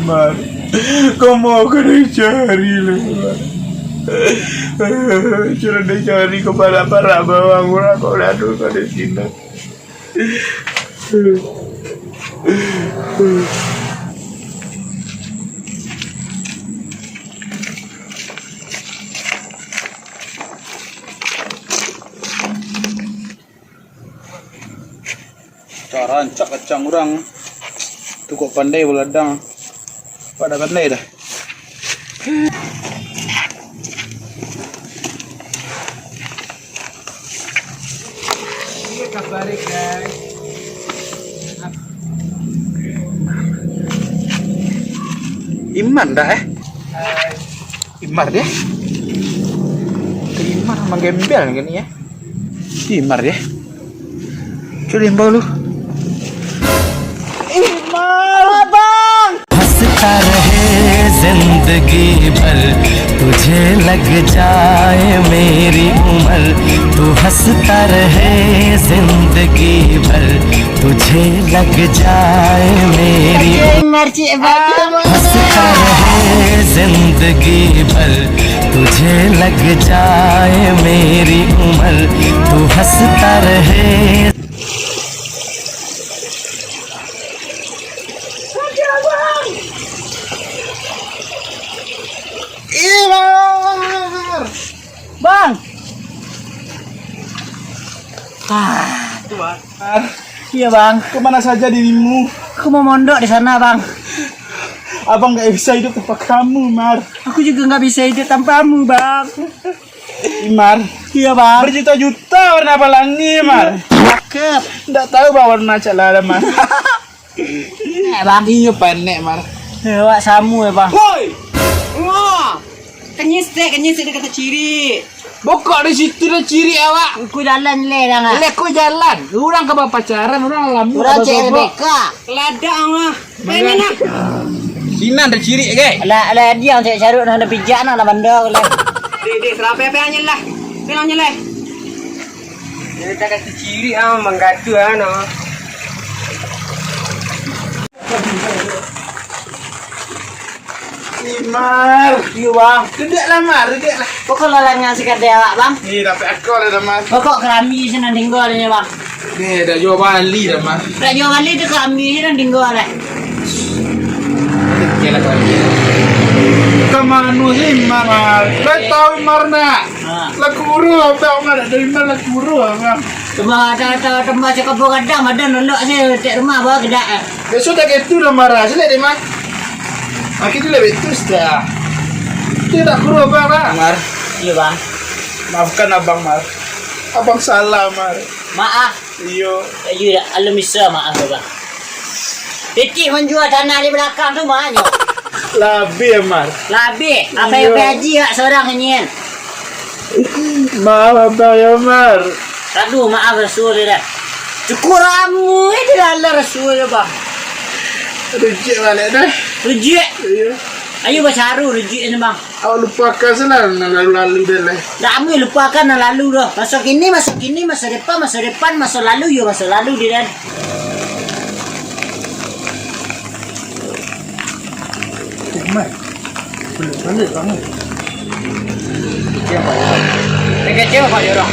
Mar, kau mau kena cari lu. Sudah dicari kepada para bawang orang kau lalu kau di sini. Cara ancak kacang orang tu kok pandai beladang pada pandai dah. Ini kabar guys. Iman dah Imar dia. Imar menggembel kan ya. Imar dia. Coba limbau lu. हंसता रहे जिंदगी भर तुझे लग जाए मेरी उम्र तू हंसता रहे जिंदगी भर तुझे लग जाए मेरी हंसता रहे जिंदगी भर तुझे लग जाए मेरी उम्र तू हंसता रहे. Bang. Itu bang. Iya bang, Kemana saja dirimu? aku mau mondok di sana bang. Abang gak bisa hidup tanpa kamu, Mar. Aku juga nggak bisa hidup tanpamu bang. Mar. Iya bang. Berjuta-juta warna pelangi, Mar. Cakep. Nggak tahu bang warna celana, Mar. Bang. Iya pendek, Mar. Wak samu ya bang. Woi, Wah, kenyis dia kata ciri. bokok di situ dah ciri awak. Aku jalan le dah ngah. Lek kau jalan, orang ke pacaran, orang lamu. Orang cek LBK. Ladang mah. Ini nak. Sini ada ciri, guys. Ala dia cek carut nak pijak nak bandar le. Dek, serap apa aja lah. Bilangnya lah. Dia tak kasih ciri menggatu no. Mar, Iya bang. dedek lah, Mar, dedek lah. Pokok lalang ngasih kade awak bang. Ni dapat akal dah, Mar. Pokok kerami sana tinggal ni bang. Ni dah jual balik dah, Mar. Tak jual kali tu kerami sana tinggal le. Okey lah kau. Kamanu sih, Mar. Dah tahu Mar nak. Lah kuru apa orang nak dari mana kuru orang. Cuma ada tempat cakap kadang ada nolak saya tak rumah bawa kedak. Besok tak gitu dah marah. Sila deh, Mar. Kita lebih terus dah. Dia tak kuru apa, Mar. Iya bang. Maafkan abang, Mar. Abang salah, Mar. Maaf. Iyo. Ayu alam bisa maaf bang. Titik menjual tanah di belakang tu mahnya. Labi, Mar. Labi, apa yang haji tak seorang ni kan? Maaf abang ya, Mar. Aduh maaf Rasul dah. Cukur ramu ini dalam Rasul bang. Rejek balik dah. Rejek. Iya. Ayo bacaru rejek ni bang. Awak lupakan salah lalu-lalu dah lah. Dah ambil lupakan yang lalu dah. Masa kini, masa depan, masa lalu yo masa lalu dia dan. Mar. Belum balik kamu. Kecil apa dia orang?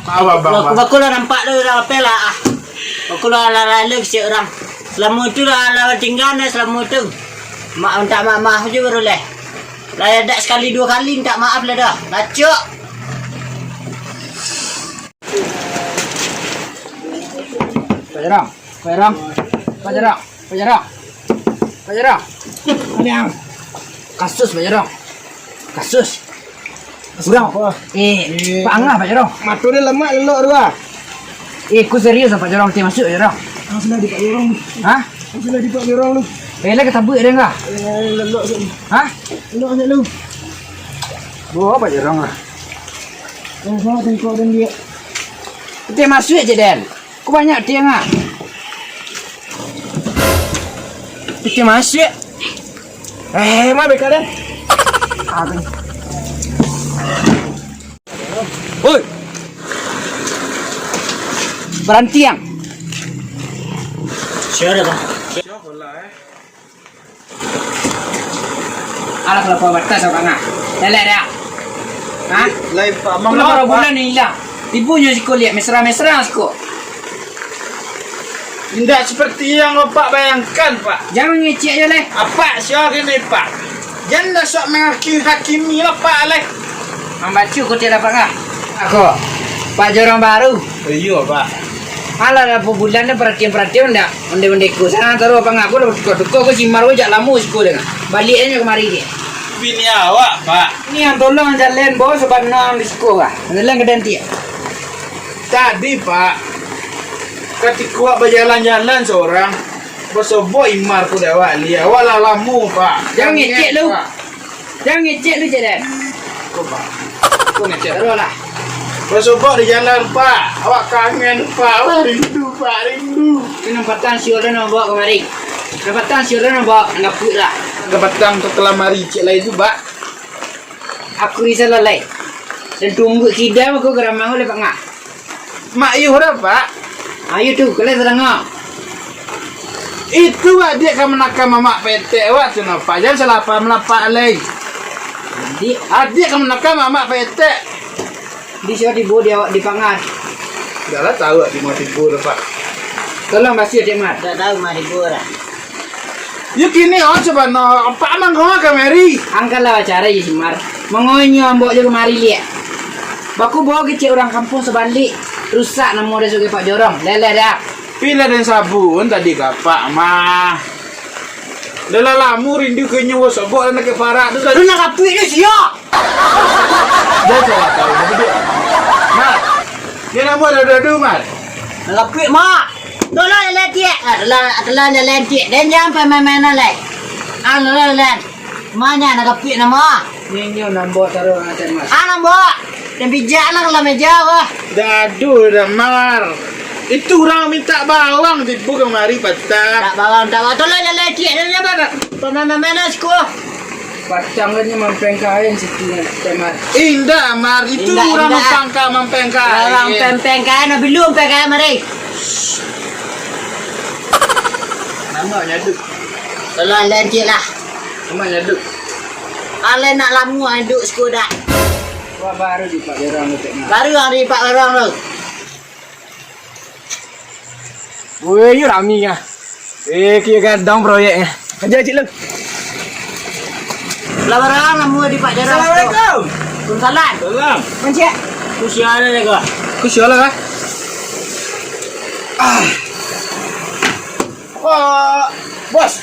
Maaf abang. Aku lah nampak tu dah apa lah. Aku lah lalu si orang. Selama tu lah tinggal dah selama tu. Mak minta maaf je baru leh. Lah ada sekali dua kali minta maaf lah dah. Lacuk. Pak Jarang. Ada kasus Pak Jarang. Kasus. Kurang apa? Pak Angah Pak Jarang. Matu dia lemak lelok dua. Ku serius Pak Jarang kita masuk Pak Jarang. Sudah di Pak Jarang lu. Hah? Sudah di Pak Jarang lu. Lah ketabuk dia enggak? Lelok sini. Hah? Lelok sini lu. Bawa Pak Jarang lah. Sama tengok dan dia. Kita masuk je Dan. Ku banyak dia enggak? Kita masuk. Mah beka Dan. Oi. Berhenti yang. Siapa dah bang? Siapa lah Alah kelapa batas apa enggak? Lele dah. Hah? Lain Pak, Berapa bulan ni hilang? Ibunya siko lihat mesra-mesra siko. Tidak seperti yang Bapak bayangkan, Pak. Jangan ngecek je leh. Apa siapa ini, Pak? Jangan sok menghakimi lah, Pak, leh. Membaca kau tidak dapat enggak? Aku. Pak Jorong baru. Iya, Pak. Alah dah bulan ni perhatian dah. Onde ko sana taruh apa enggak? Aku dah tukar ko simar wajak lamu siko dengan. Balik aja kemari dia. Bini awak, Pak. Ni yang tolong jalan bos sebab nam di siko kah. Jalan ke danti. Tadi, Pak. Ketika awak berjalan-jalan seorang, bersobok imar ku dah awak lihat. Awak lah lamu, Pak. Jangan ngecek lu. Jangan ngecek lu jalan. Kau, Pak. Kau ngecek. Taruh lah. Bersobok di jalan, Pak. Awak kangen, Pak. Awak rindu, Pak. Rindu. Penempatan siul nak bawa kemari. Penempatan siul nak bawa ngapuk lah. Kepatang setelah mari cik lah itu, Pak. Aku risau lalai. Dan tunggu kidam aku geramang oleh Pak Ngak. Mak Yuh dah, Pak. Ayo tu, kalian terang ngak. Itu adik kamu nakam mamak petek awak tu nampak. Jangan salah paham lah, Pak Lei. Adik kamu nakam mamak petek. Di siapa di bawah dia awak di pangan. Dah lah tahu di mau tipu dah, Pak. Tolong basuh dia mat. Tak tahu mah dibur lah. You kini orang coba no, apa mang kau kameri? Angkatlah cara je simar. Mengonya ambok je kemari lihat. Baku bawa kecil orang kampung sebalik. Rusak nama dia sebagai Pak Jorong. Leleh dah. Pila dan sabun tadi kapak mah. Dalam lamu rindu ke nyawa sobok dan nak ke Farah tu tadi. Lu nak kapit ni siap. Dah salah tahu dah betul. Mat. Dia nama dah Mat. Nak kapit mak. Tolong jalan tiak. Adalah jalan tiak. Dan jangan main-main leh. Jalan. Mana nak kapit nama? Nyenyo nambok taruh atas mas. Anak bawa. Dan bijak lah kalau meja wah. Dadu dah Mar. Itu orang minta bawang tipu kemari patah. Tak bawang. Tolong jalan tiak. Dan jangan main-main sekolah. Pacang kan mampeng kain situ temat. Indah Mar. Itu Indah, orang indah. mempangka mempengka. Orang pempeng kain. Belum pempeng mari. Nama nyaduk. Tolong jalan tiak lah. Nama nyaduk. Kalian nak lamu duduk sekolah. Wah baru di Pak Jorong tu temat. Baru hari Pak Barang tu. Weh, you rami ah. Kira gadang proyeknya. Kerja cik lu. Lah barang lamu di Pak Jarang. Assalamualaikum. Waalaikumsalam. Salam. Mencik. Kusiana ni kau. Kau siapa lah? Wah, bos.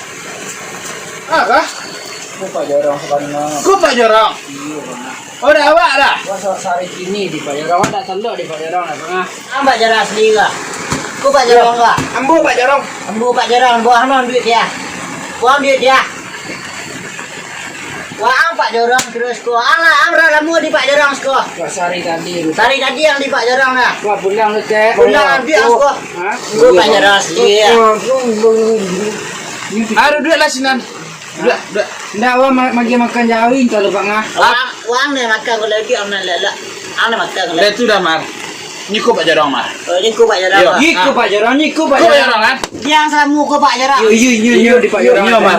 Apa? Pak Jorong sekarang. Kau Pak Jorong. Oh, dah awak dah. Wah sehari kini di Pak Jorong tak telur di Pak Jorong lah. Ambak Jarang sendiri kah? Kau Pak Jarang kah? Ambo Pak Jorong. Ambu Pak Jarang buang mana duit dia? Buang duit dia. Wah, Pak Jarang terus kau. Amra lamu di Pak Jarang kau. Wah sehari tadi. Tadi yang di Pak Jarang dah. Wah pulang tu teh. Pulang nanti aku. Ha? Kau Pak Jarang sendiri ya. Ada duit lah sinan. Duit. Ndak awak magi makan jawin kalau Pak Ngah. Wang ni makan kalau dia orang nak. Ana makan kalau. Dah tu dah Mar. Ni kau Pak Jorong Mar. Oh, ni kau Pak Jarang. Yo. Iku Pak Jorong, iku Pak Kau Pak Jorong. Jorong kan? Yang selamu kau Pak Jarang. Yo di Pak Jorong. Yo, Mar.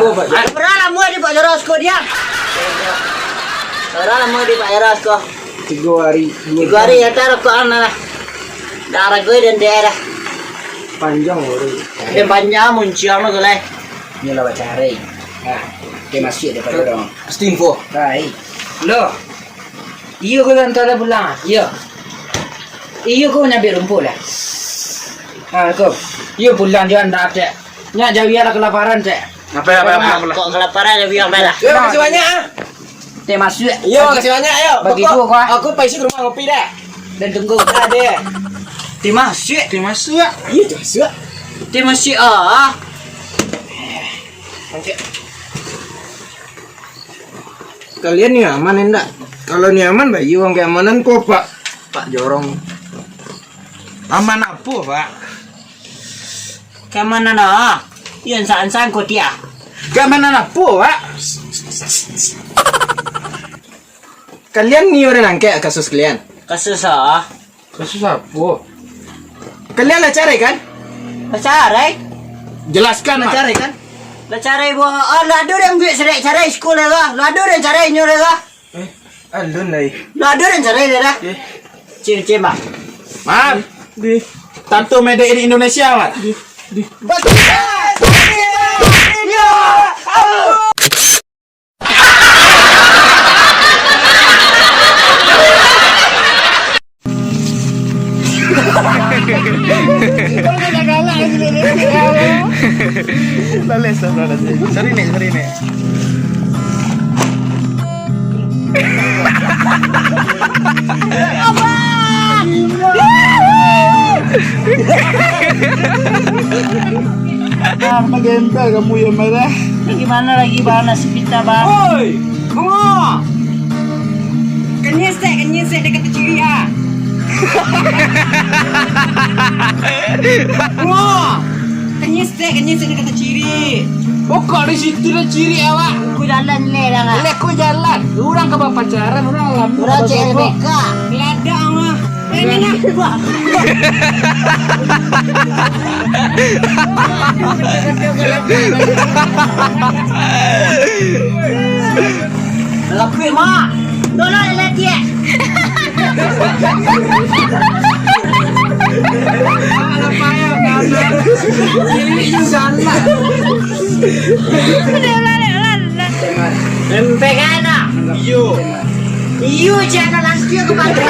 Pernah lama di Pak Jarang kau dia. Pernah lama di Pak Jarang kau. 3 hari. 3 hari ya taruh kau ana lah. Darah gue dan daerah. Panjang baru. Dia banyak muncul lah kau lah. Ni lah baca hari. Ha. Dia masuk di Pak Jorong. Pasti info. Baik. Loh. Iyo kau antara pulang. Iyo. Iyo kau nyampe rumput lah. Ha kau. Iyo pulang dia anda cek. Nyak jauh lah kelaparan cek. Apa? Kok kelaparan dia bilang belah. Yo, makasih banyak ah. Dia masuk. Yo, makasih banyak ayo. Bagi dua kau. Aku pergi ke rumah ngopi dah. Dan tunggu. Ada. Dia masuk. Dia masuk. Iya, masuk. Dia masuk ah. Kalian ni aman enggak? Kalau ni aman, bagi uang keamanan kok Pak Jorong. Aman apa, Pak? Ke mana nak? Yang san kau dia. Gak mana apa, Pak? Kalian ni orang angkat kasus kalian. Kasus ah. Kasus apa? Kalian nak cari kan? Pacarai. Jelaskan, Mar. Nak cari kan? Lah cara ibu, lah ada yang buat serai cara sekolah lah. Lah ada yang cara nyore lah. Alun lah. Lah ada yang cara dia lah. Ciri-ciri mak. Maaf. Tato made in Indonesia, Mat. Sorry nih. Maganda kamu ya, Mara. Gimana lagi balas kita bang? Oi, bungo. Kenyesek dekat ciri ah. Bungo. Kenyesek dekat ciri. Pokok di situ ada ciri awak. Aku jalan le dah ngah. Lek ku jalan. Orang ke pacaran, orang alam. Orang CLBK. Ladang mah. Ini nah. Lapik mak. Tolong lihat dia. Lempek anak. Iyo jangan nanti ke pantai.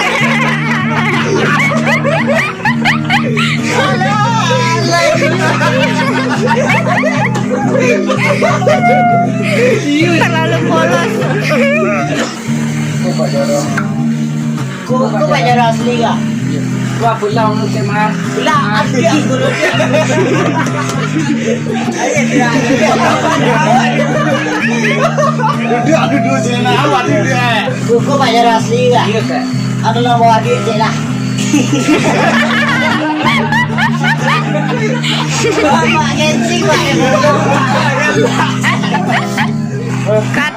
Terlalu polos. Kau baca asli kah? Wah, pulang lu Mas. Lah, asli dulu. Duduk sini awak duduk. Kau baca asli kah? Iya, Kak. Ada lah bawa duit je lah. Bapak kencing pak. Kan